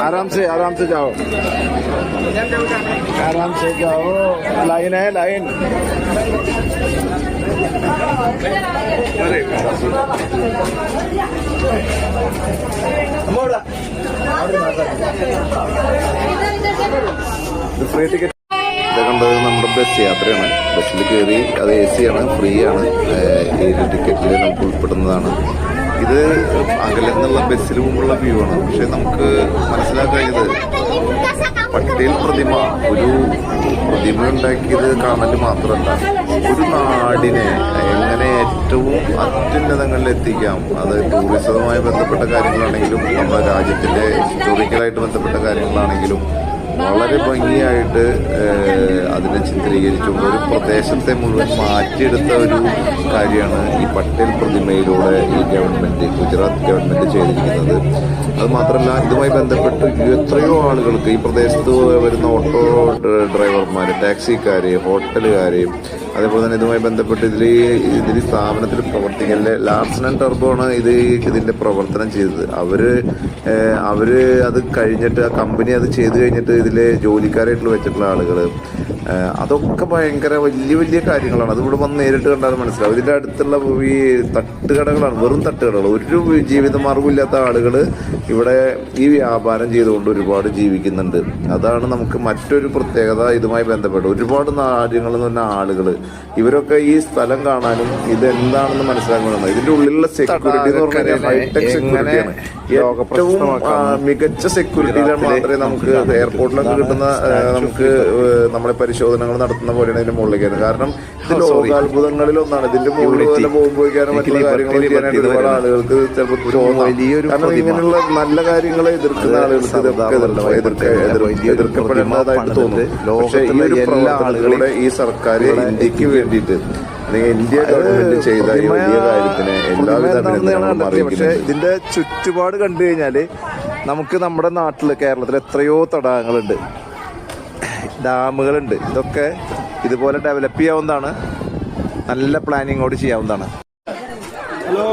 आराम से जाओ, आराम से जाओ। लाइन है, लाइन। ഫ്രീ ടിക്കറ്റ് കണ്ടത് നമ്മുടെ ബസ് യാത്രയാണ്. ബസ്സിൽ കയറി അത് AC ആണ്, ഫ്രീ ആണ്. ഈ ടിക്കറ്റിൽ നമുക്ക് ഉൾപ്പെടുന്നതാണ്. ഇത് അകലെ നിന്നുള്ള ബസ്സിൽ മുമ്പുള്ള വ്യൂ ആണ്. പക്ഷെ നമുക്ക് മനസ്സിലാക്കാൻ കഴിഞ്ഞത് പട്ടേൽ പ്രതിമ ഒരു പ്രതിമ ഉണ്ടാക്കിയത് കാണൽ മാത്രമല്ല, ഒരു നാടിനെ എങ്ങനെ ഏറ്റവും അത്യുന്നതങ്ങളിൽ എത്തിക്കാം. അത് ടൂറിസവുമായി ബന്ധപ്പെട്ട കാര്യങ്ങളാണെങ്കിലും നമ്മുടെ രാജ്യത്തിൻ്റെ ഹിസ്റ്റോറിക്കലായിട്ട് ബന്ധപ്പെട്ട കാര്യങ്ങളാണെങ്കിലും വളരെ ഭംഗിയായിട്ട് അതിനെ ചിത്രീകരിച്ചുകൊണ്ട് ഒരു പ്രദേശത്തെ മുഴുവൻ മാറ്റിയെടുത്ത ഒരു കാര്യമാണ് ഈ പട്ടേൽ പ്രതിമയിലൂടെ ഈ ഗവൺമെൻറ്, ഗുജറാത്ത് ഗവൺമെൻറ് ചെയ്തിരിക്കുന്നത്. അത് മാത്രമല്ല, ഇതുമായി ബന്ധപ്പെട്ട് എത്രയോ ആളുകൾക്ക് ഈ പ്രദേശത്ത് വരുന്ന ഓട്ടോ ഡ്രൈവർമാർ, ടാക്സിക്കാർ, ഹോട്ടലുകാർ, അതേപോലെ തന്നെ ഇതുമായി ബന്ധപ്പെട്ട് ഇതിൽ സ്ഥാപനത്തിൽ പ്രവർത്തിക്കുന്ന ലാർസൺ ആൻഡ് ടർബോ ആണ് ഇതിൻ്റെ പ്രവർത്തനം ചെയ്തത്. അവർ അത് കഴിഞ്ഞിട്ട്, ആ കമ്പനി അത് ചെയ്ത് കഴിഞ്ഞിട്ട് ഇതിലെ ജോലിക്കാരായിട്ടുള്ള വെച്ചിട്ടുള്ള ആളുകൾ, അതൊക്കെ ഭയങ്കര വലിയ വലിയ കാര്യങ്ങളാണ്. അതിവിടെ വന്ന് നേരിട്ട് കണ്ടാൽ മനസ്സിലാവും. ഇതിൻ്റെ അടുത്തുള്ള ഈ തട്ടുകടകളാണ്, വെറും തട്ടുകടകൾ. ഒരു ജീവിതമാർഗ്ഗമില്ലാത്ത ആളുകൾ ഇവിടെ ഈ വ്യാപാരം ചെയ്തുകൊണ്ട് ഒരുപാട് ജീവിക്കുന്നുണ്ട്. അതാണ് നമുക്ക് മറ്റൊരു പ്രത്യേകത. ഇതുമായി ബന്ധപ്പെട്ട് ഒരുപാട് കാര്യങ്ങളിൽ നിന്ന് പറഞ്ഞ ആളുകൾ, ഇവരൊക്കെ ഈ സ്ഥലം കാണാനും ഇതെന്താണെന്ന് മനസ്സിലാക്കുന്നതാണ്. ഇതിന്റെ ഉള്ളിലുള്ള സെക്യൂരിറ്റി എന്ന് പറഞ്ഞാൽ ഹൈടെക് സെക്യൂരിറ്റിയാണ്. ഏറ്റവും മികച്ച സെക്യൂരിറ്റിയിലാണ് മാത്രമേ നമുക്ക് എയർപോർട്ടിലൊക്കെ കിട്ടുന്ന നമുക്ക് നമ്മളെ പരിശോധനകൾ നടത്തുന്ന പോലെയാണ് ഇതിന്റെ മുകളിലേക്കാണ്. കാരണം ഇത് ലോകാത്ഭുതങ്ങളിൽ ഒന്നാണ്. ഇതിന്റെ മുകളിൽ പോലെ പോകുമ്പോഴേക്കാനും മറ്റുള്ള കാര്യങ്ങൾ ചെയ്യാനായിട്ട് ഒരുപാട് ആളുകൾക്ക് ചിലപ്പോൾ തോന്നും. കാരണം ഇങ്ങനെയുള്ള നല്ല കാര്യങ്ങളെ എതിർക്കുന്ന ആളുകൾക്ക് എതിർക്കപ്പെടേണ്ടതായിട്ട് തോന്നും. പക്ഷേ ഈ ഒരു പ്രവർത്തനങ്ങളുടെ ഈ സർക്കാർ ഇന്ത്യക്ക് വേണ്ടിയിട്ട് അല്ലെങ്കിൽ ഇന്ത്യ ഗവൺമെന്റ് ചെയ്ത ഈ വലിയ കാര്യത്തിന് എല്ലാവിധ അഭിനന്ദനങ്ങളും അറിയിക്കുന്നു. പക്ഷേ ഇതിന്റെ ചുറ്റുപാട് കണ്ടു കഴിഞ്ഞാല് നമുക്ക് നമ്മുടെ നാട്ടില്, കേരളത്തിൽ എത്രയോ തടാകങ്ങളുണ്ട്, ഡാമുകളുണ്ട്. ഇതൊക്കെ ഇതുപോലെ ഡെവലപ്പ് ചെയ്യാവുന്നതാണ്, നല്ല പ്ലാനിങ്ങോട് ചെയ്യാവുന്നതാണ്. ഹലോ,